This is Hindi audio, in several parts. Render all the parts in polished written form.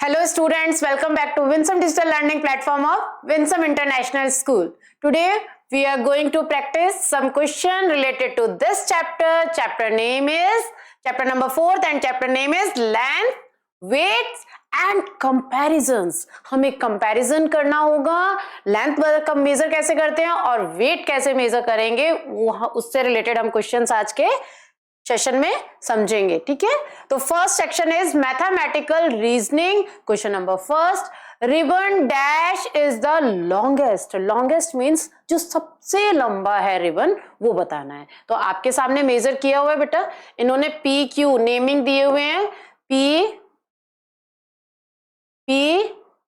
Hello students, welcome back to Winsome Digital Learning Platform of Winsome International School. Today we are going to practice some question related to this chapter. Chapter name is chapter number 4th and chapter name is length, weights and comparisons. हमें comparison करना होगा, length का measure कैसे करते हैं और weight कैसे measure करेंगे, उससे related हम questions आज के सेशन में समझेंगे. ठीक है, तो first section is mathematical reasoning. Question number first, ribbon dash is the longest. Longest means जो सबसे लंबा है रिबन वो बताना है. तो आपके सामने मेजर किया हुआ है बेटा, इन्होंने पी क्यू नेमिंग दिए हुए हैं, पी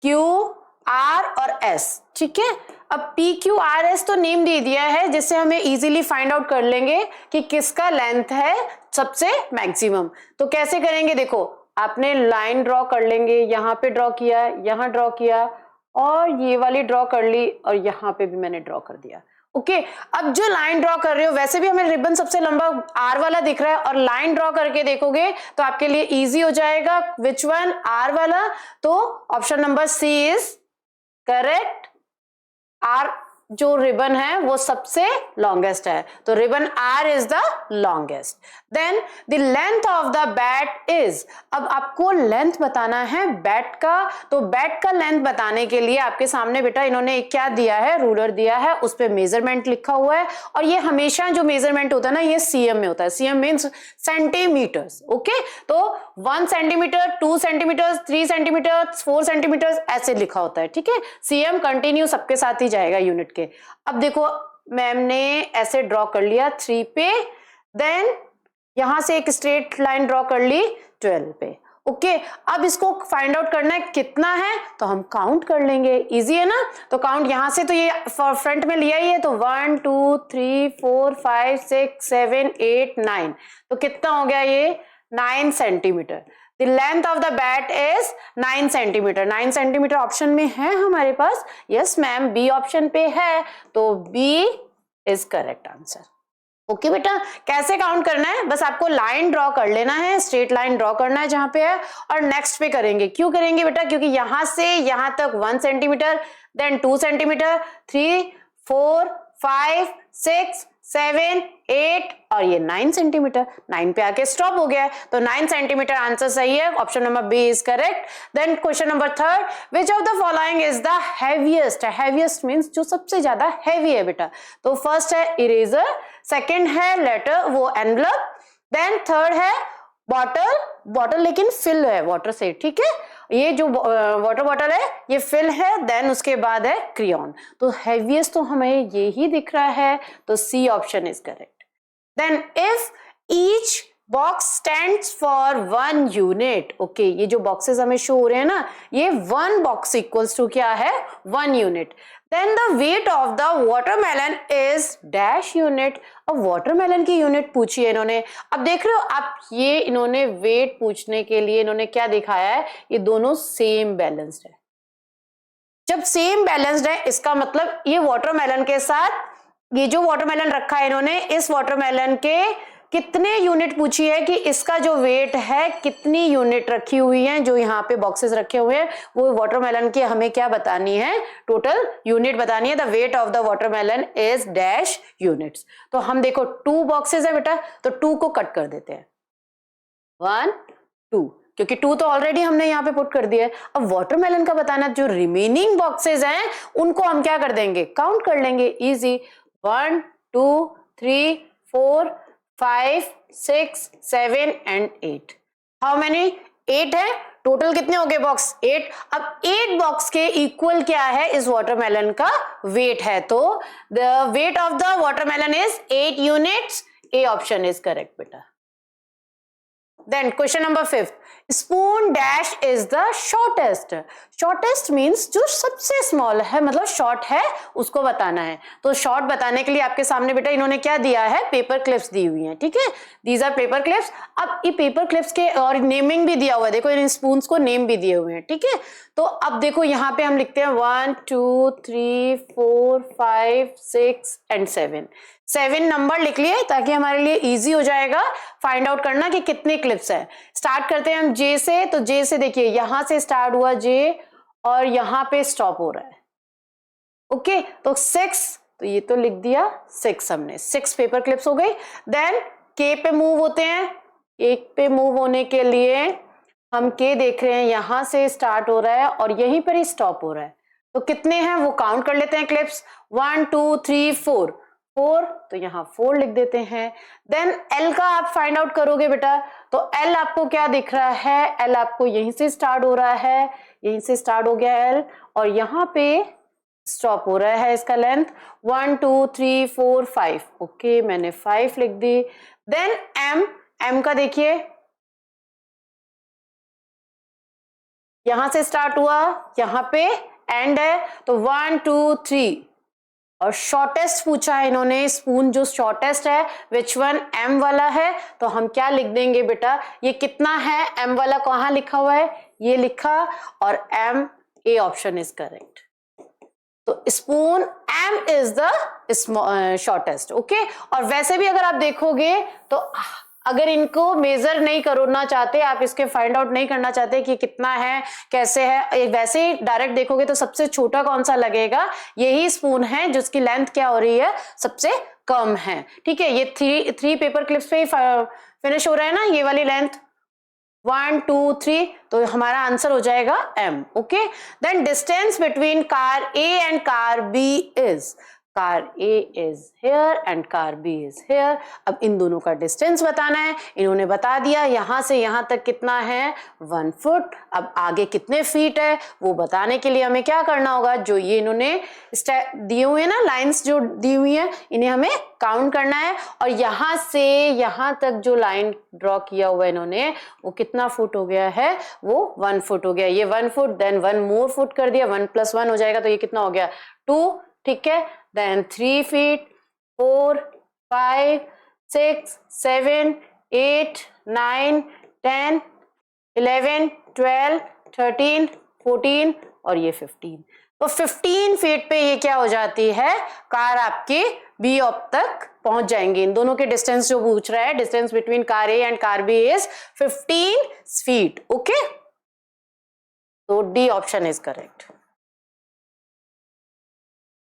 क्यू आर और एस. ठीक है, अब पी क्यू आर एस तो नेम दे दिया है जिससे हमें इजीली फाइंड आउट कर लेंगे कि किसका लेंथ है सबसे मैक्सिमम. तो कैसे करेंगे, देखो आपने लाइन ड्रॉ कर लेंगे, यहाँ पे ड्रॉ किया, यहाँ ड्रॉ किया और ये वाली ड्रॉ कर ली और यहाँ पे भी मैंने ड्रॉ कर दिया. ओके, अब जो लाइन ड्रॉ कर रहे हो वैसे भी हमें रिबन सबसे लंबा आर वाला दिख रहा है और लाइन ड्रॉ करके देखोगे तो आपके लिए इजी हो जाएगा. Which one? आर वाला. तो option number C is correct. R जो रिबन है वो सबसे लॉन्गेस्ट है, तो ribbon R is the longest. Then the length of the bat is. अब आपको लेंथ बताना है बैट का, तो बैट का लेंथ बताने के लिए आपके सामने बेटा इन्होंने एक क्या दिया है, रूलर दिया है, उस पे मेजरमेंट लिखा हुआ है. और ये हमेशा जो मेजरमेंट होता है ना ये सीएम में होता है. CM means centimetres. ओके, तो 1 सेंटीमीटर, 2 सेंटीमीटर, 3 सेंटीमीटर, 4 सेंटीमीटर ऐसे लिखा होता है. ठीक है, सीएम कंटिन्यू सबके साथ ही जाएगा यूनिट के. अब देखो मैम ने ऐसे ड्रॉ कर लिया 3 पे, देन यहां से एक स्ट्रेट लाइन ड्रॉ कर ली 12 पे. ओके, अब इसको फाइंड आउट करना है कितना है, तो हम काउंट कर लेंगे. इजी है ना. तो काउंट यहां से तो ये फ्रंट में लिया ही है, तो 1 2 3 4 5 6 7 8 9. तो कितना हो गया ये 9 centimetre. The length of the bat is 9 centimetre. 9 centimetre option में है हमारे पास. यस मैम, बी ऑप्शन पे है, तो B is correct answer. Okay बेटा, कैसे काउंट करना है, बस आपको लाइन ड्रॉ कर लेना है, स्ट्रेट लाइन ड्रॉ करना है जहां पे है और नेक्स्ट पे करेंगे. क्यों करेंगे बेटा, क्योंकि यहां से यहां तक 1 सेंटीमीटर, देन 2 सेंटीमीटर, 3 4 5 6 7 8 और ये 9 सेंटीमीटर. 9 पे आके स्टॉप हो गया है, तो 9 सेंटीमीटर आंसर सही है. Option number B is correct. Then question number third, which of the following is the heaviest. Heaviest means जो सबसे ज्यादा हैवी है बेटा. तो फर्स्ट है इरेजर, सेकंड है लेटर वो एनवलप, देन थर्ड है बॉटल. बॉटल लेकिन फिल है वाटर से. ठीक है, ये जो वाटर बॉटल है ये फिल है, देन उसके बाद है क्रियॉन. तो हैवीएस्ट तो हमें ये ही दिख रहा है, तो C option is correct. Then if each box stands for 1 unit. Okay, ये जो बॉक्सेस हमें शो हो रहे हैं ना, ये 1 बॉक्स इक्वल्स टू क्या है, 1 unit. Then the weight of the watermelon is dash unit. अब watermelon की यूनिट पूछी है इन्होंने. अब देख रहे हो आप, ये इन्होंने वेट पूछने के लिए इन्होंने क्या दिखाया है, ये दोनों सेम बैलेंस्ड है. जब सेम बैलेंस्ड है इसका मतलब ये वाटरमेलन के साथ ये जो वाटरमेलन रखा है इन्होंने, इस वाटरमेलन के कितने यूनिट पूछी है कि इसका जो वेट है कितनी यूनिट रखी हुई है. जो यहाँ पे बॉक्सेस रखे हुए हैं वो वाटरमेलन की हमें क्या बतानी है, टोटल यूनिट बतानी है. The weight of the watermelon is dash units. तो हम देखो 2 बॉक्सेस है बेटा, तो 2 को कट कर देते हैं, 1 2, क्योंकि 2 तो ऑलरेडी हमने यहाँ पे पुट कर दिया है. अब वाटरमेलन का बताना, जो रिमेनिंग बॉक्सेस हैं उनको हम क्या कर देंगे, काउंट कर लेंगे. इजी. 1 2 3 4 5 6 7 एंड 8. How many? 8 है. टोटल कितने हो गए बॉक्स? 8. अब 8 बॉक्स के इक्वल क्या है इस वाटरमेलन का वेट है, तो the weight of the watermelon is 8 units. A option is correct बेटा. Then question number 5th, spoon dash is the shortest. Shortest means जो सबसे small है, मतलब short है उसको बताना है. तो short बताने के लिए आपके सामने बेटा इन्होंने क्या दिया है, पेपर क्लिप्स दी हुई हैं. ठीक है, these are paper clips. अब ये पेपर क्लिप्स के और नेमिंग भी दिया हुआ है, देखो इन स्पून्स को नेम भी दिए हुए हैं. ठीक है, तो अब देखो यहाँ पे हम लिखते हैं 1 2 3 4 5 6 एंड 7. 7 नंबर लिख लिए ताकि हमारे लिए इजी हो जाएगा फाइंड आउट करना कि कितने क्लिप्स क्लिप्स है। स्टार्ट करते हैं हम जे से, तो जे से देखिए यहां से स्टार्ट हुआ जे और यहां पे स्टॉप हो रहा है। ओके, तो 6, तो ये तो लिख दिया 6 हमने, 6 पेपर क्लिप्स हो गई। देन के पे मूव होते हैं, एक पे मूव होने के लिए हम के देख रहे हैं यहां से स्टार्ट हो रहा है और यहीं पर ही स्टॉप हो रहा है। तो कितने हैं वो काउंट कर लेते हैं क्लिप्स, 1 2 3 4, 4, तो यहाँ 4 लिख देते हैं। देन एल का आप फाइंड आउट करोगे बेटा, तो एल आपको क्या दिख रहा है, एल आपको यहीं से स्टार्ट हो रहा है, यहीं से स्टार्ट हो गया एल और यहाँ पे स्टॉप हो रहा है। इसका लेंथ 1 2 3 4 5, ओके मैंने 5 लिख दी। देन एम, एम का देखिए यहां से स्टार्ट हुआ, यहां पे एंड है, तो 1 2 3 और शॉर्टेस्ट पूछा है इन्होंने, स्पून जो शॉर्टेस्ट है विच वन, एम वाला है, तो हम क्या लिख देंगे बेटा, ये कितना है, एम वाला कहाँ लिखा हुआ है, ये लिखा और M, A option is correct. तो spoon M is the shortest. Okay, और वैसे भी अगर आप देखोगे तो अगर इनको मेजर नहीं करना चाहते, आप इसके फाइंड आउट नहीं करना चाहते कि कितना है कैसे है, वैसे ही डायरेक्ट देखोगे तो सबसे छोटा कौन सा लगेगा, यही स्पून है जिसकी लेंथ क्या हो रही है, सबसे कम है। ठीक है, ये थ्री पेपर क्लिप्स पे ही फिनिश हो रहा है ना, ये वाली लेंथ 1 2 3, तो हमारा आंसर हो जाएगा M। Okay, then distance between car A and car B is, car A is here and car B is here. अब इन दोनों का डिस्टेंस बताना है, इन्होंने बता दिया यहां से यहां तक कितना है 1 फुट। अब आगे कितने फीट है वो बताने के लिए हमें क्या करना होगा, जो ये इन्होंने दिए हुए हैं ना, लाइंस जो दी हुई है, इन्हें हमें काउंट करना है और यहां से यहां तक जो लाइन ड्रॉ किया हुआ है इन्होंने, वो कितना फुट हो गया है, वो 1 फुट हो गया। ये 1 फुट, देन 1 मोर फुट कर दिया, 1 + 1 हो जाएगा, तो ये कितना हो गया 2। ठीक है, देन 3 फीट, 4 5 6 7 8 9 10 11 12 13 14 और ये 15। तो 15 फीट पे ये क्या हो जाती है, कार आपकी बी ऑप तक पहुंच जाएंगे। इन दोनों के डिस्टेंस जो पूछ रहा है, distance between car A and car B is 15 feet. Okay, तो D option is correct.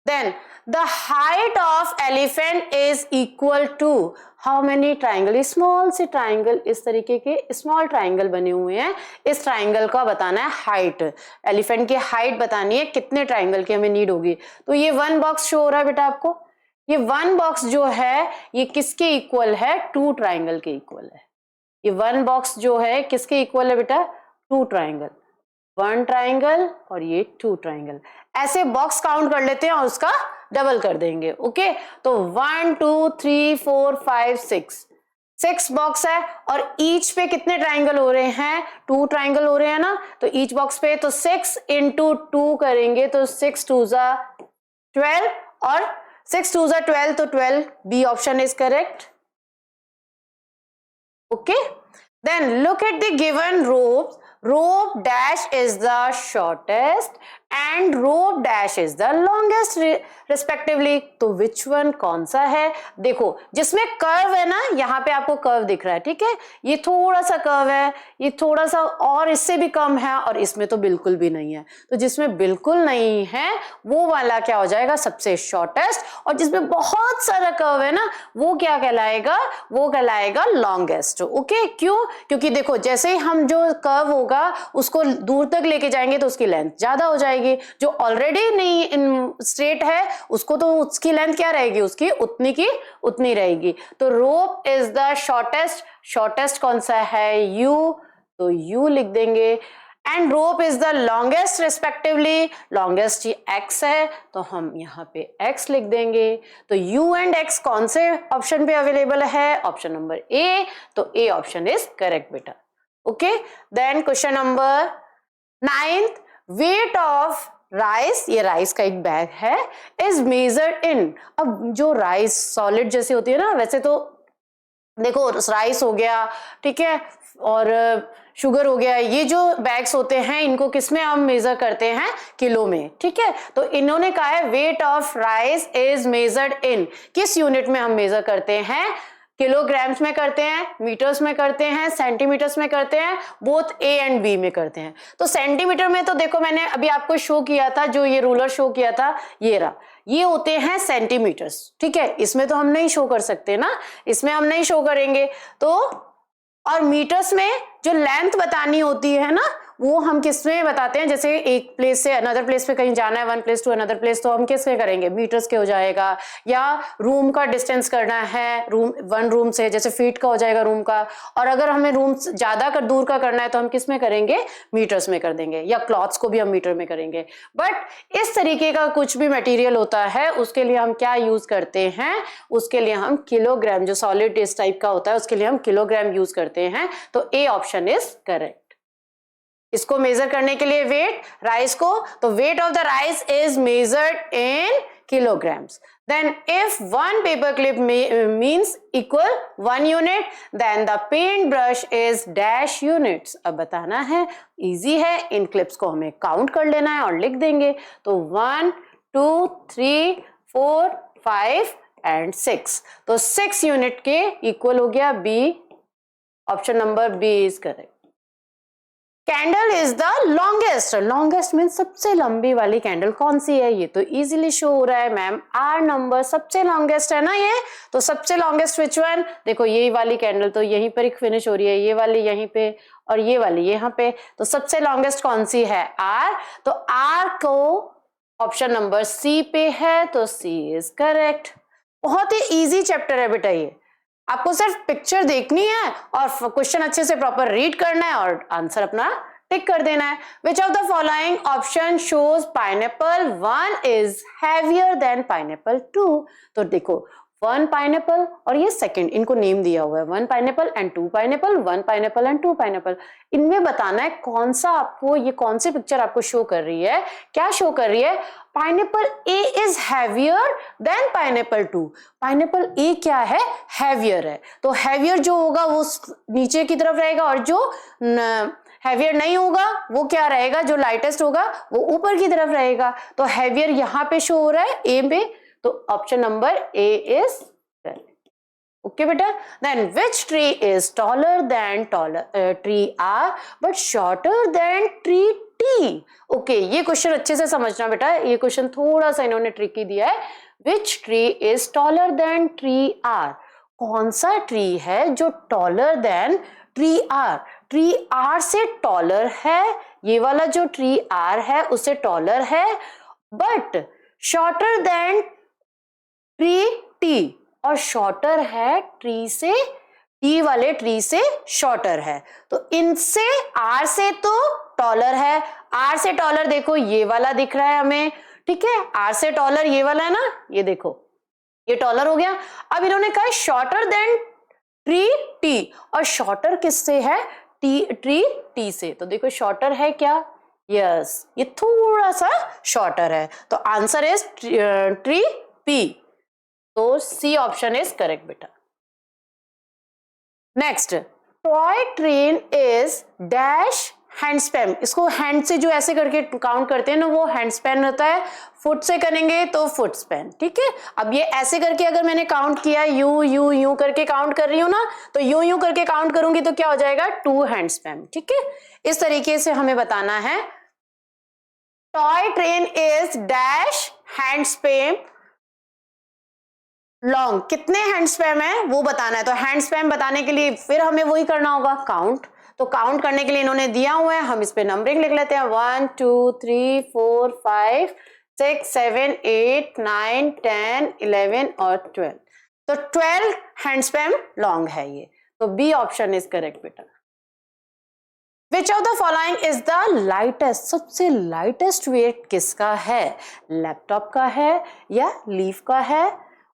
Then the height of elephant is equal to how many triangle, small से ट्राइंगल, इस तरीके के स्मॉल ट्राइंगल बने हुए हैं, इस ट्राइंगल का बताना है हाइट, एलिफेंट की हाइट बतानी है, कितने ट्राइंगल की हमें नीड होगी। तो ये 1 बॉक्स शो हो रहा है बेटा आपको, ये 1 बॉक्स जो है ये किसके इक्वल है, 2 ट्राइंगल के इक्वल है। ये 1 बॉक्स जो है किसके इक्वल है बेटा, 2 ट्राइंगल, 1 ट्राइंगल और ये 2 ट्राइंगल। ऐसे बॉक्स काउंट कर लेते हैं और उसका डबल कर देंगे। ओके, तो 1 2 3 4 5 6 बॉक्स है और ईच पे कितने ट्राइंगल हो रहे हैं, 2 ट्राइंगल हो रहे हैं ना, तो ईच बॉक्स पे तो 6 × 2 करेंगे, तो 6 2 12 और 6 2 12, तो 12, B option is correct. Okay, then look at the given rope, rope dash is the shortest and rope dash is the longest respectively। तो which one कौन सा है, देखो जिसमें कर्व है ना, यहाँ पे आपको कर्व दिख रहा है, ठीक है, ये थोड़ा सा कर्व है, ये थोड़ा सा और इससे भी कम है और इसमें तो बिल्कुल भी नहीं है। तो जिसमें बिल्कुल नहीं है वो वाला क्या हो जाएगा, सबसे शॉर्टेस्ट, और जिसमें बहुत सारा कर्व है ना वो क्या कहलाएगा, वो कहलाएगा लॉन्गेस्ट। ओके, क्यों, क्योंकि देखो जैसे ही हम जो कर्व होगा उसको दूर तक लेके जाएंगे तो उसकी लेंथ ज्यादा हो जाएगी, जो ऑलरेडी नहीं इन स्ट्रेट है उसको तो उसकी लेंथ क्या रहेगी, उसकी उतनी की उतनी रहेगी। तो rope is the shortest, shortest कौन सा है, यू, तो यू लिख देंगे। And rope is the longest respectively, longest he x है, तो हम यहाँ पे एक्स लिख देंगे। तो यू एंड एक्स कौन से ऑप्शन पे अवेलेबल है, ऑप्शन नंबर ए, तो ए ऑप्शन इज करेक्ट बेटा। Okay, then question number 9, weight of rice, ये राइस का एक बैग है, इज मेजर्ड इन। अब जो राइस सॉलिड जैसी होती है ना, वैसे तो देखो राइस हो गया, ठीक है, और शुगर हो गया, ये जो बैग्स होते हैं इनको किसमें हम मेजर करते हैं, किलो में, ठीक है। तो इन्होंने कहा है wait of rice is measured in, किस यूनिट में हम मेजर करते हैं, किलोग्राम्स में करते हैं, मीटर्स में करते हैं, सेंटीमीटर्स में करते हैं, बोथ ए एंड बी में करते हैं। तो सेंटीमीटर में तो देखो मैंने अभी आपको शो किया था, जो ये रूलर शो किया था ये रहा, ये होते हैं सेंटीमीटर्स, ठीक है। इसमें तो हम नहीं शो कर सकते ना, इसमें हम नहीं शो करेंगे। तो और मीटर्स में जो लेंथ बतानी होती है ना, वो हम किस में बताते हैं, जैसे एक प्लेस से अनदर प्लेस पे कहीं जाना है, one place to another place, तो हम किसके करेंगे, मीटर्स के हो जाएगा। या रूम का डिस्टेंस करना है, रूम वन रूम से, जैसे फीट का हो जाएगा रूम का। और अगर हमें रूम ज्यादा दूर का करना है तो हम किस में करेंगे, मीटर्स में कर देंगे। या क्लॉथ्स को भी हम मीटर में करेंगे। बट इस तरीके का कुछ भी मटेरियल होता है उसके लिए हम क्या यूज करते हैं, उसके लिए हम किलोग्राम, जो सॉलिड इस टाइप का होता है उसके लिए हम किलोग्राम यूज करते हैं। तो ए ऑप्शन इज करेक्ट। इसको मेजर करने के लिए वेट, राइस को, तो weight of the rice is measured in kilograms. Then if one paper clip means equal 1 unit, then the paint brush is dash units. अब बताना है, easy है, इन clips को हमें काउंट कर लेना है और लिख देंगे। तो 1 2 3 4 5 एंड 6, तो 6 यूनिट के इक्वल हो गया B. Option number B is correct. Candle is the longest, longest mean सबसे लंबी वाली कैंडल कौन सी है, ये तो इजीली शो हो रहा है मैम, आर नंबर सबसे लॉन्गेस्ट है ना ये। तो सबसे लॉन्गेस्ट विच वन, देखो ये वाली कैंडल तो यहीं पर ही फिनिश हो रही है, ये वाली यहीं पे और ये वाली यहाँ पे, तो सबसे लॉन्गेस्ट कौन सी है, आर। तो आर को ऑप्शन नंबर सी पे है, तो सी इज करेक्ट। बहुत ही इजी चैप्टर है बेटा ये, आपको सिर्फ पिक्चर देखनी है और क्वेश्चन अच्छे से प्रॉपर रीड करना है और आंसर अपना टिक कर देना है। विच of the following option shows pineapple 1 is heavier than pineapple 2। तो देखो 1 पाइनएप्पल और ये सेकंड, इनको नेम दिया हुआ है 1 pineapple and 2 pineapple, 1 pineapple and 2 pineapple. इनमें बताना है कौन सा आपको, ये कौन सी पिक्चर आपको शो कर रही है, क्या शो कर रही है, pineapple A is heavier than pineapple 2। Pineapple A क्या है, हैवियर है, तो हैवियर जो होगा वो नीचे की तरफ रहेगा और जो हैवियर नहीं होगा वो क्या रहेगा, जो लाइटेस्ट होगा वो ऊपर की तरफ रहेगा। तो हैवियर यहाँ पे शो हो रहा है ए में, तो option number A is correct. Okay बेटा। Then which tree is taller than tree R but shorter than tree T. Okay, ये क्वेश्चन अच्छे से समझना बेटा, ये क्वेश्चन थोड़ा सा इन्होंने ट्रिकी दिया है। Which tree is taller than tree R, कौन सा ट्री है जो taller than tree R, tree R से टॉलर है, ये वाला जो ट्री आर है उससे टॉलर है, but shorter than tree T, और शॉर्टर है ट्री से, टी वाले ट्री से शॉर्टर है। तो इनसे आर से तो टॉलर है, आर से टॉलर देखो ये वाला दिख रहा है हमें, ठीक है, आर से टॉलर ये वाला है ना, ये देखो ये टॉलर हो गया। अब इन्होंने कहा शॉर्टर देन ट्री टी, और शॉर्टर किससे है, ट्री टी से, तो देखो शॉर्टर है क्या, यस ये थोड़ा सा शॉर्टर है, तो आंसर इज ट्री पी। तो सी ऑप्शन इज करेक्ट बेटा। Next, toy train is dash hand span, इसको हैंड से जो ऐसे करके काउंट करते हैं ना वो हैंड स्पैन होता है, फुट से करेंगे तो फुट स्पैन, ठीक है। अब ये ऐसे करके अगर मैंने काउंट किया, यूं यूं यूं करके काउंट कर रही हूं ना, तो यूं यूं करके काउंट करूंगी तो क्या हो जाएगा, 2 हैंड स्पैन, ठीक है। इस तरीके से हमें बताना है toy train is dash hand span long, कितने हैंड स्पैम है वो बताना है। तो हैंड स्पैम बताने के लिए फिर हमें वही करना होगा, काउंट। तो काउंट करने के लिए इन्होंने दिया हुआ है, हम इस पे नंबरिंग लिख लेते हैं 1 2 3 4 5 6 7 8 9 10 11 और 12। तो 12 हैंड स्पैम लॉन्ग है ये, तो बी ऑप्शन इज करेक्ट बेटा। विच of the following is the lightest, सबसे लाइटेस्ट वेट किसका है, लैपटॉप का है या लीफ का है,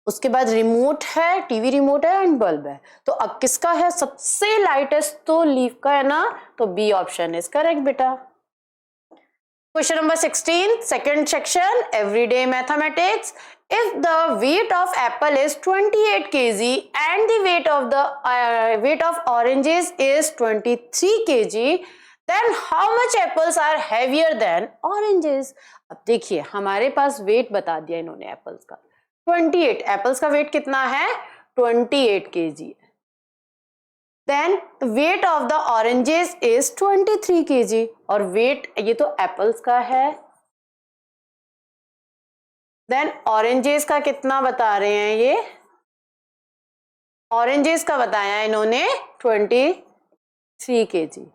उसके बाद रिमोट है, टीवी रिमोट है एंड बल्ब है। तो अब किसका है सबसे लाइटेस्ट, तो लीफ का है ना, तो बी ऑप्शन इज करेक्ट बेटा। Question number 16, second section, everyday mathematics. If the weight of apple is 28 kg and the weight of oranges is 23 kg, then how much apples are heavier than oranges? अब देखिए हमारे पास वेट बता दिया इन्होंने एप्पल्स का 28, एप्पल्स का वेट कितना है 28 kg. Then the weight of the oranges is 23 kg. और weight ये तो एप्पल्स का है. Then oranges का कितना बता रहे हैं ये? ऑरेंजेस का बताया इन्होंने 23 kg.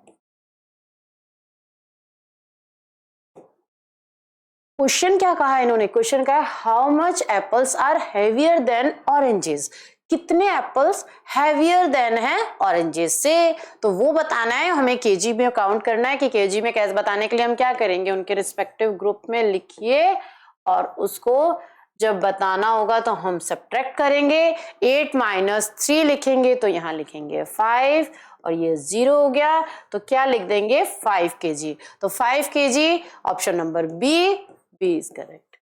क्वेश्चन क्या कहा इन्होंने? क्वेश्चन कहा how much apples are heavier than oranges. कितने एप्पल्स हैवियर देन है ऑरेंजेस से, तो वो बताना है हमें. केजी में काउंट करना है कि केजी में कैसे बताने के लिए हम क्या करेंगे, उनके रिस्पेक्टिव ग्रुप में लिखिए और उसको जब बताना होगा तो हम सब्ट्रैक्ट करेंगे. 8 माइनस 3 लिखेंगे तो यहाँ लिखेंगे 5 और ये 0 हो गया तो क्या लिख देंगे 5 kg. तो 5 kg option number B is correct.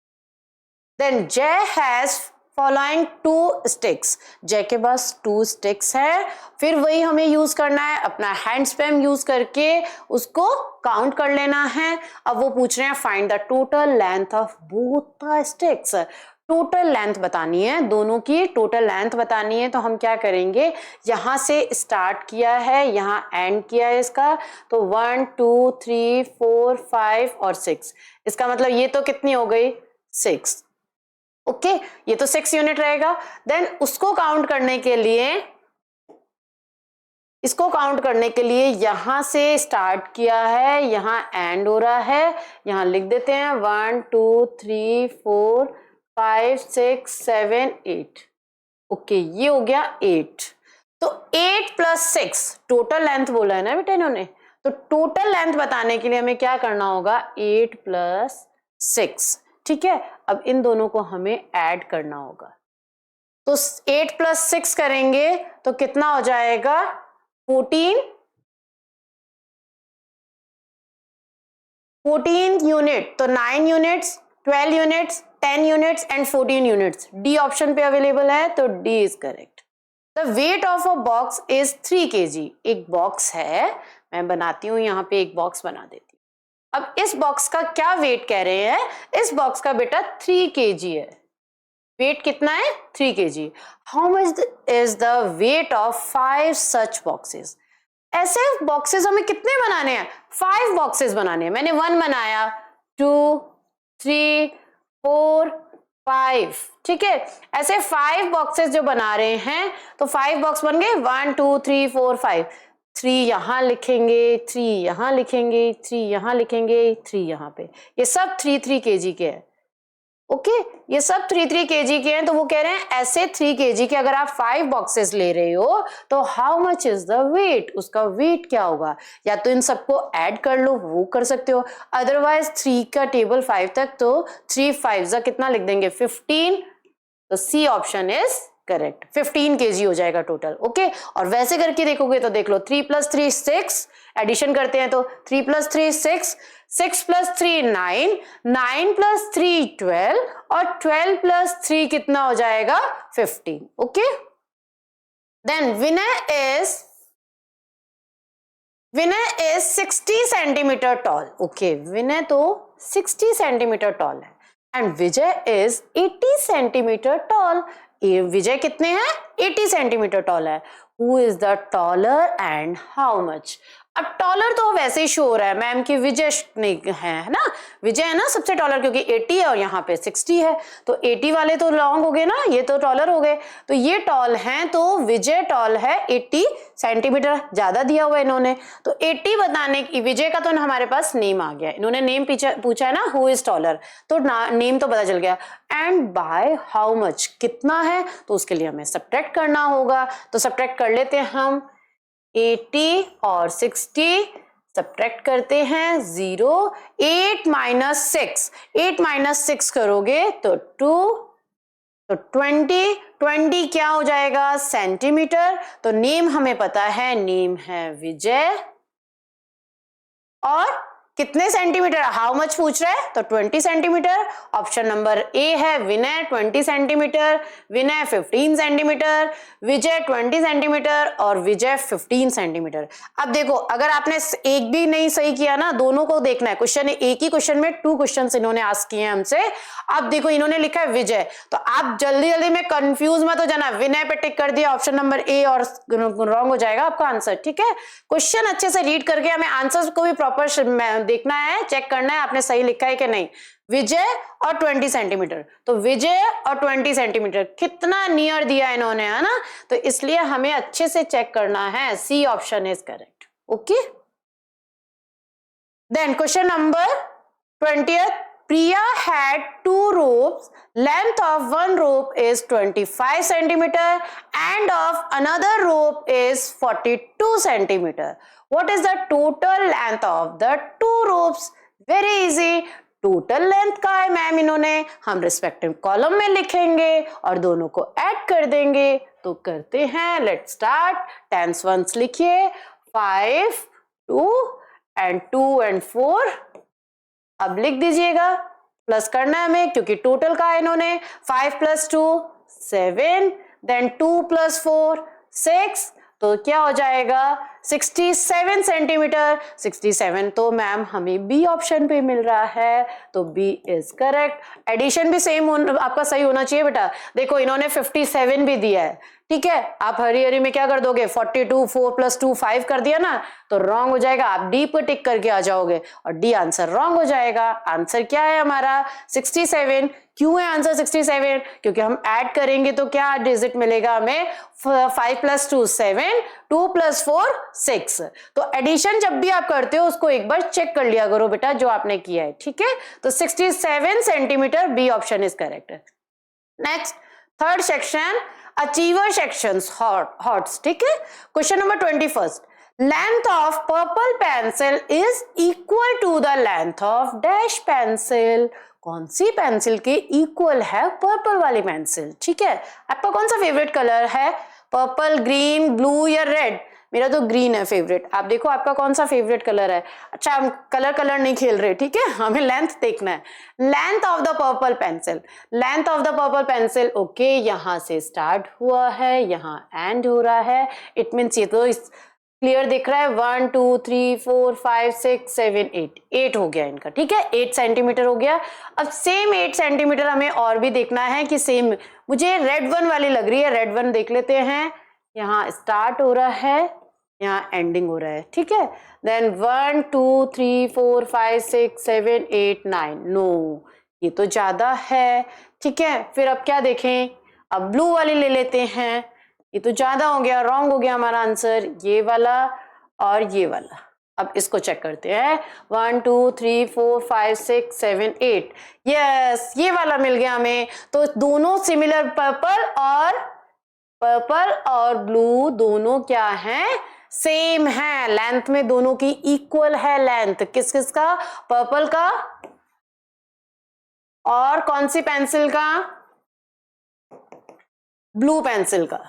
Then Jay has following 2 sticks. जय के पास 2 sticks है. फिर वही हमें यूज करना है, अपना हैंड स्पैम यूज करके उसको काउंट कर लेना है. अब वो पूछ रहे हैं find the total length of both the sticks. Total length बतानी है, दोनों की टोटल लेंथ बतानी है. तो हम क्या करेंगे, यहां से स्टार्ट किया है, यहां एंड किया है इसका, तो 1 2 3 4 5 और 6. इसका मतलब ये तो कितनी हो गई 6. ओके, ये तो 6 यूनिट रहेगा. देन उसको काउंट करने के लिए, इसको काउंट करने के लिए यहां से स्टार्ट किया है, यहां एंड हो रहा है, यहां लिख देते हैं 1 2 3 4 5 6 7 8. ओके, ये हो गया 8. तो 8 प्लस 6 टोटल लेंथ बोला है ना बेटा इन्होंने. तो टोटल लेंथ बताने के लिए हमें क्या करना होगा, 8 प्लस 6. ठीक है, अब इन दोनों को हमें ऐड करना होगा. तो 8 प्लस 6 करेंगे तो कितना हो जाएगा 14 यूनिट. तो 9 units, 12 units, 10 units and 14 units. D option पे अवेलेबल है तो D is correct. The weight of a box is 3 kg. एक बॉक्स है, मैं बनाती हूं यहां पे एक बॉक्स बना देती हूँ. अब इस बॉक्स का क्या वेट कह रहे हैं, इस बॉक्स का बेटा 3 kg है. वेट कितना है 3 kg. How much is the weight of 5 such boxes. ऐसे बॉक्सेस हमें कितने बनाने हैं, 5 बॉक्सेस बनाने हैं. मैंने 1 बनाया, 2 3 4 5. ठीक है, ऐसे 5 बॉक्सेस जो बना रहे हैं तो 5 बॉक्स बन गए 1 2 3 4 5. 3 यहां लिखेंगे, 3 यहां लिखेंगे, 3 यहां लिखेंगे, 3 यहां पे. ये सब 3 kg के हैं. ओके, ये सब 3 kg के हैं. तो वो कह रहे हैं ऐसे 3 kg के अगर आप 5 बॉक्सेस ले रहे हो तो how much is the weight, उसका वेट क्या होगा. या तो इन सबको ऐड कर लो, वो कर सकते हो. अदरवाइज 3 का टेबल 5 तक, तो 3 5 कितना लिख देंगे 15. तो C option is correct. 15 kg हो जाएगा टोटल. ओके, और वैसे करके देखोगे तो देख लो 3 + 3 6. एडिशन करते हैं तो 3 + 3 6, 6 + 3 9, 9 + 3 12 और 12 + 3 कितना हो जाएगा 15. Okay, then Vinay is 60 centimetre tall. Okay, Vinay तो 60 सेंटीमीटर टॉल है and Vijay is 80 centimetre tall. Vijay कितने हैं 80 सेंटीमीटर टॉल है. Who is the taller and how much. अब टॉलर तो वैसे ही शो हो रहा है मैम की विजय नहीं है ना, विजय है ना सबसे टॉलर, क्योंकि 80 है और यहाँ पे 60 है. तो 80 वाले तो लॉन्ग हो गए ना, ये तो टॉलर हो गए. तो ये टॉल हैं, तो विजय टॉल है 80 सेंटीमीटर, ज्यादा दिया हुआ है इन्होंने. तो 80 बताने की, विजय का तो हमारे पास नेम आ गया. इन्होंने नेम पूछा है ना, हु इज टॉलर, तो नेम तो पता चल गया. एंड बाय हाउ मच, कितना है, तो उसके लिए हमें सब्ट्रैक्ट करना होगा. तो सब्ट्रैक्ट कर लेते हैं हम. 80 और 60 सब्ट्रैक्ट करते हैं 0. 8 - 6, 8 - 6 करोगे तो 2, तो 20 क्या हो जाएगा सेंटीमीटर. तो नेम हमें पता है, नेम है विजय. और कितने सेंटीमीटर, हाउ मच पूछ रहा है, तो 20 सेंटीमीटर। ऑप्शन नंबर ए है विनय 20 सेंटीमीटर, विनय 15 सेंटीमीटर, विजय 20 सेंटीमीटर और विजय 15 सेंटीमीटर। अब देखो अगर आपने एक भी नहीं सही किया ना, दोनों को देखना है। क्वेश्चन एक ही क्वेश्चन में 2 क्वेश्चन इन्होंने आस्क किए हैं हमसे। अब देखो इन्होंने लिखा है विजय, तो आप जल्दी जल्दी में कंफ्यूज मत हो जाना, विनय पे टिक कर दिया ऑप्शन नंबर ए और रॉन्ग हो जाएगा आपका आंसर। ठीक है, क्वेश्चन अच्छे से रीड करके हमें आंसर को भी प्रॉपर देखना है, चेक करना है आपने सही लिखा है कि नहीं। विजय और 20 सेंटीमीटर, तो विजय और 20 सेंटीमीटर कितना नियर दिया इन्होंने, है ना, तो इसलिए हमें अच्छे से चेक करना है। C option is correct. Okay, then question number 20th, Priya had 2 ropes. Length of one rope is 25 centimeter and of another rope is 42 centimeter. What is the total length of the 2 ropes? Very easy. Total length का है मैम, इन्होंने हम रिस्पेक्टिव कॉलम में लिखेंगे और दोनों को ऐड कर देंगे। तो करते हैं, लेट्स स्टार्ट। टेंस वंस लिखिए, 5, 2 एंड 2 and 4। अब लिख दीजिएगा, प्लस करना है हमें क्योंकि टोटल का है इन्होंने। 5 + 2 7, देन 2 + 4 6, तो क्या हो जाएगा 67 सेंटीमीटर। 67 तो मैम हमें बी ऑप्शन पे मिल रहा है, तो बी इज करेक्ट। एडिशन भी सेम आपका सही होना चाहिए बेटा। देखो इन्होंने 57 भी दिया है, ठीक है, आप हरी हरी में क्या कर दोगे, 42, 4 + 2 5 कर दिया ना, तो रॉन्ग हो जाएगा। आप डी पर टिक करके आ जाओगे और डी आंसर रॉन्ग हो जाएगा। आंसर क्या है हमारा 67। क्यों है आंसर 67? क्योंकि हम ऐड करेंगे तो क्या डिजिट मिलेगा हमें, 5 + 2 7, 2 + 4 6। तो एडिशन जब भी आप करते हो उसको एक बार चेक कर लिया करो बेटा जो आपने किया है, ठीक है। तो 67 centimetre, B option is correct. Next, third section, achiever sections HOTS, ठीक है। Question number 21, length of purple pencil is equal to the length of dash pencil. कौन सी पेंसिल के इक्वल है पर्पल वाली पेंसिल, ठीक है। आपका कौन सा फेवरेट कलर है, पर्पल, ग्रीन, ब्लू या रेड? मेरा तो ग्रीन है फेवरेट। आप देखो आपका कौन सा फेवरेट कलर है। अच्छा, हम कलर नहीं खेल रहे, ठीक है, हमें लेंथ देखना है। Length of the purple pencil, length of the purple pencil, okay, यहां से स्टार्ट हुआ है, यहां एंड हो रहा है। इट मीन्स ये तो क्लियर दिख रहा है, 1 2 3 4 5 6 7 8 हो गया इनका, ठीक है, 8 सेंटीमीटर हो गया। अब सेम 8 सेंटीमीटर हमें और भी देखना है कि सेम, मुझे रेड वन वाली लग रही है, रेड वन देख लेते हैं। यहाँ स्टार्ट हो रहा है, यहाँ एंडिंग हो रहा है, ठीक है। देन 1 2 3 4 5 6 7 8 9, नो ये तो ज्यादा है, ठीक है। फिर अब क्या देखें, अब ब्लू वाली ले लेते हैं, ये तो ज्यादा हो गया, रॉन्ग हो गया हमारा आंसर, ये वाला और ये वाला। अब इसको चेक करते हैं, 1 2 3 4 5 6 7 8, यस ये वाला मिल गया हमें। तो दोनों सिमिलर, पर्पल और ब्लू दोनों क्या हैं, सेम है, लेंथ में दोनों की इक्वल है लेंथ। किस किस का, पर्पल का और कौन सी पेंसिल का, ब्लू पेंसिल का,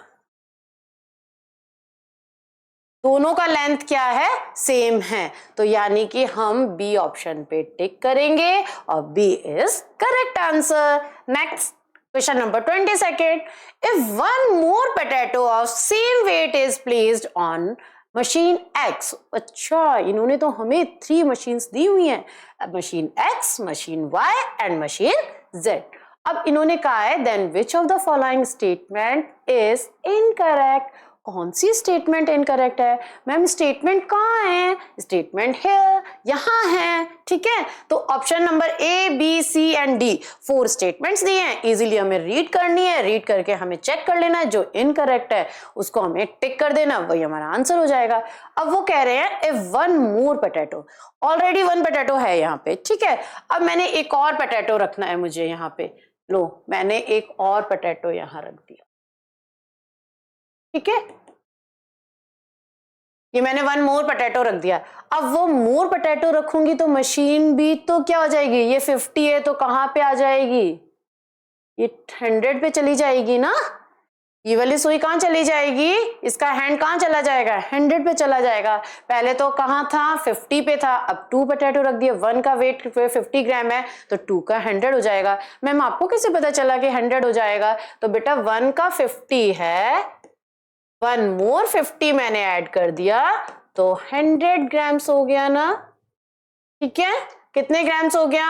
दोनों का लेंथ क्या है, सेम है। तो यानी कि हम बी ऑप्शन पे टिक करेंगे और B is correct answer. Next, question number 22, if one more potato of same weight is placed on machine X. अच्छा, इन्होंने तो हमें 3 मशीन्स दी हुई हैं, machine X, machine Y and machine Z. अब इन्होंने कहा है then which of the following statement is incorrect. कौन सी स्टेटमेंट इनकरेक्ट है मैम, स्टेटमेंट कहाँ है, स्टेटमेंट हियर, यहाँ है, ठीक है। तो option number A B C and D 4 statements दिए हैं, इजीली हमें रीड करनी है, रीड करके हमें चेक कर लेना है, जो इनकरेक्ट है उसको हमें टिक कर देना, वही हमारा आंसर हो जाएगा। अब वो कह रहे हैं if one more potato, already 1 potato है यहाँ पे, ठीक है। अब मैंने एक और पोटैटो रखना है मुझे यहाँ पे, लो मैंने एक और पोटैटो यहाँ रख दिया, ठीक है, ये मैंने 1 मोर पोटैटो रख दिया। अब वो मोर पोटैटो रखूंगी तो मशीन भी तो क्या हो जाएगी, ये 50 है तो कहां पे आ जाएगी, ये 100 पे चली जाएगी ना, ये वाली सुई कहाँ चली जाएगी, इसका हैंड कहाँ चला जाएगा, 100 पे चला जाएगा। पहले तो कहाँ था, 50 पे था, अब 2 पोटैटो रख दिए, 1 का वेट 50 ग्राम है तो 2 का 100 हो जाएगा। मैम आपको कैसे पता चला कि 100 हो जाएगा, तो बेटा 1 का 50 है, 1 मोर 50 मैंने ऐड कर दिया तो 100 ग्राम्स हो गया ना। ठीक है, कितने ग्राम्स हो गया,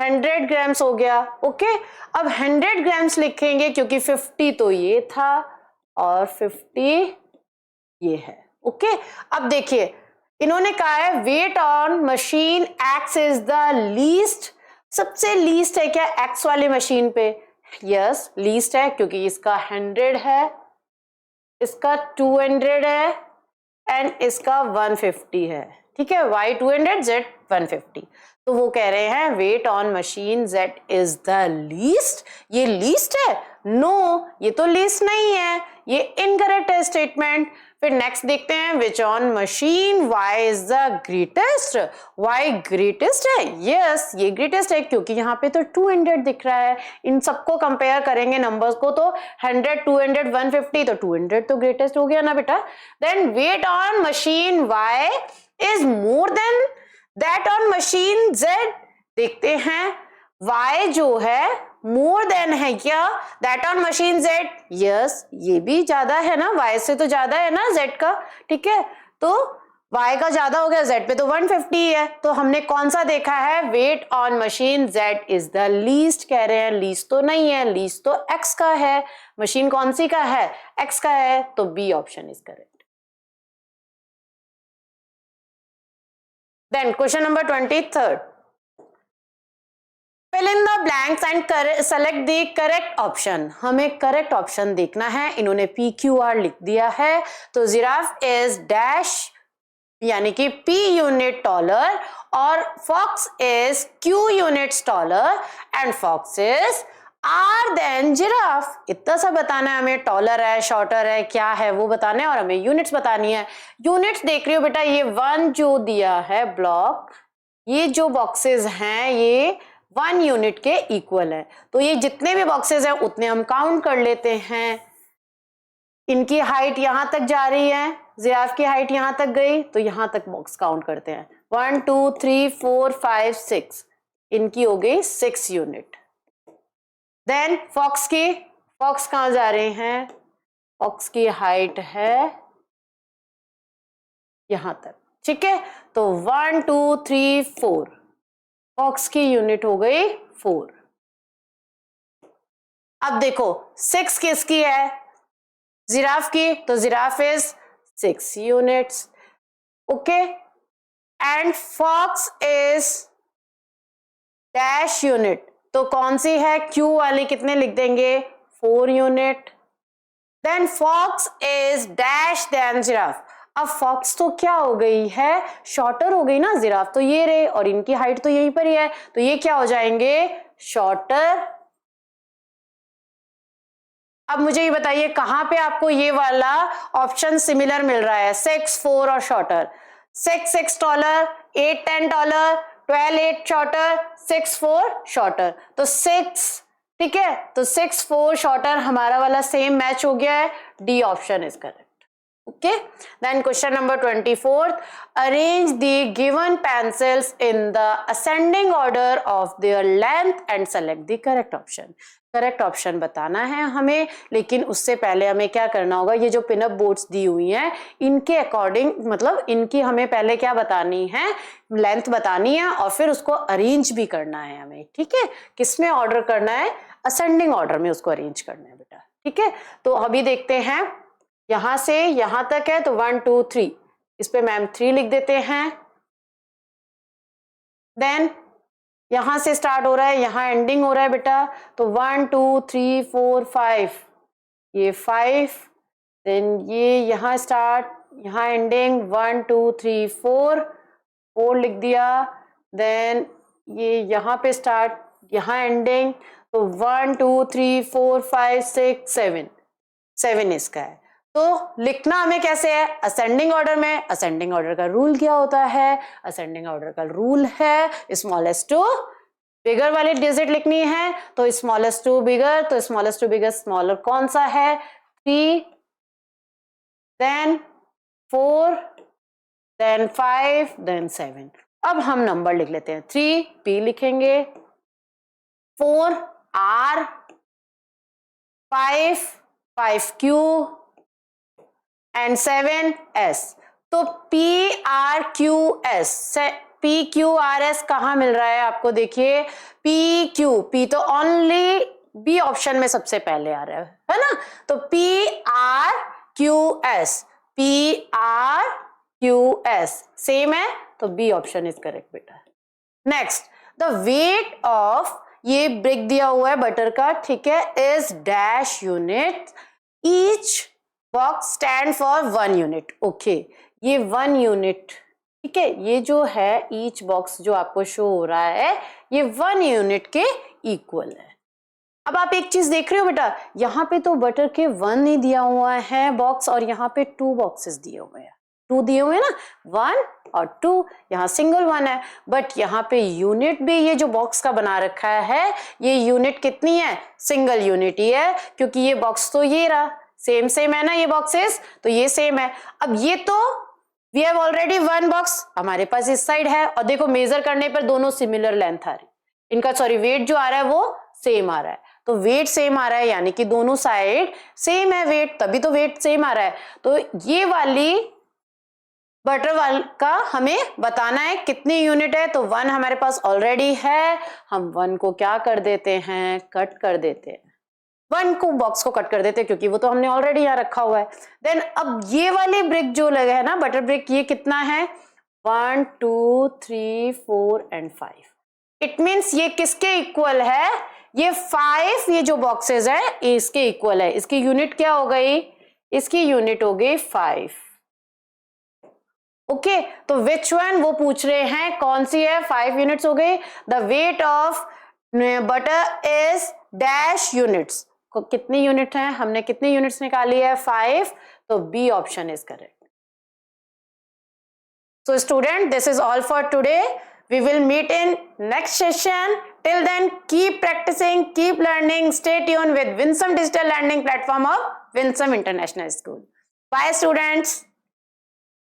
100 ग्राम्स हो गया। ओके, अब 100 ग्राम्स लिखेंगे क्योंकि 50 तो ये था और 50 ये है। ओके, अब देखिए इन्होंने कहा है weight on machine X is the least, सबसे लीस्ट है क्या एक्स वाली मशीन पे, यस लीस्ट है क्योंकि इसका 100 है, इसका 200 है एंड इसका 150 है। ठीक है, y 200 z 150, तो वो कह रहे हैं weight on machine z is the least. ये लीस्ट है, नो ये तो लीस्ट नहीं है, ये इनकरेक्ट है स्टेटमेंट। फिर नेक्स्ट देखते हैं which on machine y is the greatest, y greatest है, यस ये ग्रेटेस्ट है क्योंकि यहाँ पे तो 200 दिख रहा है। इन सबको कंपेयर करेंगे नंबर्स को तो 100 200 150 तो 200 तो ग्रेटेस्ट हो गया ना बेटा। Then weight on machine y is more than that on machine z, देखते हैं y जो है मोर देन है क्या that on machine z, yes ये भी ज्यादा है ना, y से तो ज्यादा है ना z का। ठीक है, तो y का ज्यादा हो गया, z पे तो 150 है, तो हमने कौन सा देखा है, weight on machine z is the least कह रहे हैं, लीस्ट तो नहीं है, लीस्ट तो x का है, मशीन कौन सी का है, x का है, तो B option is correct. Then question number 23rd. Fill in the blanks and select the correct option. हमें correct option देखना है, इन्होंने PQR लिख दिया है, तो जिराफ is dash यानी कि P unit taller और fox is Q units taller and fox is R than giraffe। इतना सा बताना है हमें, टॉलर है शॉर्टर है क्या है वो बताना है और हमें यूनिट्स बतानी है। यूनिट्स देख रही हो बेटा, ये 1 जो दिया है ब्लॉक, ये जो बॉक्सेस हैं ये 1 यूनिट के इक्वल है, तो ये जितने भी बॉक्सेस हैं उतने हम काउंट कर लेते हैं। इनकी हाइट यहां तक जा रही है, जिराफ की हाइट यहां तक गई तो यहां तक बॉक्स काउंट करते हैं, 1 2 3 4 5 6, इनकी हो गई 6 यूनिट। देन फॉक्स कहां जा रहे हैं, फॉक्स की हाइट है यहां तक। ठीक है, तो 1 2 3 4, फॉक्स की यूनिट हो गई 4। अब देखो 6 किसकी है, जिराफ की, तो giraffe is 6 units. Okay, and fox is dash unit, तो कौन सी है, क्यू वाली, कितने लिख देंगे 4 unit. Then fox is dash then giraffe, अब फॉक्स तो क्या हो गई है, शॉर्टर हो गई ना, जिराफ तो ये रहे और इनकी हाइट तो यहीं पर ही है, तो ये क्या हो जाएंगे शॉर्टर। अब मुझे ये बताइए कहां पे आपको ये वाला ऑप्शन सिमिलर मिल रहा है, 6 4 और shorter, 6 6 taller, 8 10 taller, 12 8 shorter, 6 4 shorter, तो 6, ठीक है, तो 6 4 शॉर्टर हमारा वाला सेम मैच हो गया है, D option is correct. Okay, then question number 24, arrange the given pencils in the ascending order of their length and select the correct option। Correct option बताना है हमें, लेकिन उससे पहले हमें क्या करना होगा, ये जो पिनअप बोर्ड्स दी हुई हैं इनके अकॉर्डिंग, मतलब इनकी हमें पहले क्या बतानी है, लेंथ बतानी है और फिर उसको अरेंज भी करना है हमें। ठीक है, किसमें ऑर्डर करना है, असेंडिंग ऑर्डर में उसको अरेंज करना है बेटा। ठीक है, तो अभी देखते हैं, यहां से यहां तक है तो 1 2 3, इस पे मैम 3 लिख देते हैं। देन यहां से स्टार्ट हो रहा है, यहां एंडिंग हो रहा है बेटा, तो 1 2 3 4 5, ये 5, देन ये यहां स्टार्ट यहां एंडिंग 1 2 3 4 लिख दिया, देन ये यहां पे स्टार्ट यहां एंडिंग, तो 1 2 3 4 5 6 7 इसका है। तो लिखना हमें कैसे है, असेंडिंग ऑर्डर में। असेंडिंग ऑर्डर का रूल क्या होता है, असेंडिंग ऑर्डर का रूल है स्मॉलेस्ट टू बिगर वाली डिजिट लिखनी है तो स्मॉलेस्ट टू बिगर, तो स्मॉलेस्ट टू बिगर स्मॉलर कौन सा है? 3, देन 4, देन 5, देन 7। अब हम नंबर लिख लेते हैं। 3 P लिखेंगे, 4 R, 5 Q एंड 7 S। तो PRQS, PQRS कहां मिल रहा है आपको? देखिए P तो ओनली बी ऑप्शन में सबसे पहले आ रहा है ना? तो PRQS सेम है, तो बी ऑप्शन इज करेक्ट बेटा। नेक्स्ट, द वेट ऑफ, ये ब्रेक दिया हुआ है बटर का, ठीक है, is dash unit, each box stand for 1 unit. Okay, ये 1 यूनिट, ठीक है, ये जो है ईच बॉक्स जो आपको शो हो रहा है ये 1 यूनिट के इक्वल है। अब आप एक चीज देख रहे हो बेटा, यहाँ पे तो बटर के 1 नहीं दिया हुआ है बॉक्स, और यहाँ पे 2 बॉक्सेस दिए हुए हैं, 2 दिए हुए हैं ना, 1 और 2, यहाँ सिंगल 1 है, बट यहाँ पे यूनिट भी ये जो बॉक्स का बना रखा है, ये यूनिट कितनी है? सिंगल यूनिट ही है, क्योंकि ये बॉक्स तो ये रहा, सेम है ना ये बॉक्सेस, तो ये सेम है। अब ये तो वी हैव ऑलरेडी 1 बॉक्स हमारे पास इस साइड है, और देखो मेजर करने पर दोनों सिमिलर लेंथ आ रही, इनका सॉरी वेट जो आ रहा है वो सेम आ रहा है, तो वेट सेम आ रहा है, यानी कि दोनों साइड सेम है वेट, तभी तो वेट सेम आ रहा है। तो ये वाली बटर वाल का हमें बताना है कितनी यूनिट है, तो 1 हमारे पास ऑलरेडी है, हम 1 को क्या कर देते हैं? कट कर देते हैं, 1 को बॉक्स को कट कर देते हैं, क्योंकि वो तो हमने ऑलरेडी यहाँ रखा हुआ है। देन अब ये वाली ब्रिक जो लगा है ना, बटर ब्रिक, ये कितना है? 1 2 3 4 एंड 5। इट मीन्स ये किसके इक्वल है? ये 5, ये जो बॉक्सेस है इसके इक्वल है। इसकी यूनिट क्या हो गई? इसकी यूनिट हो गई 5। ओके, तो विच वन वो पूछ रहे हैं, कौन सी है? 5 यूनिट्स हो गई। The weight of butter is dash units, कितनी यूनिट है? हमने कितनी यूनिट्स निकाली है? 5, तो B option is correct. So student, this is all for today. We will meet in next session. Till then, keep practicing, keep learning. Stay tuned with Winsome Digital Learning Platform of Winsome International School. Bye students.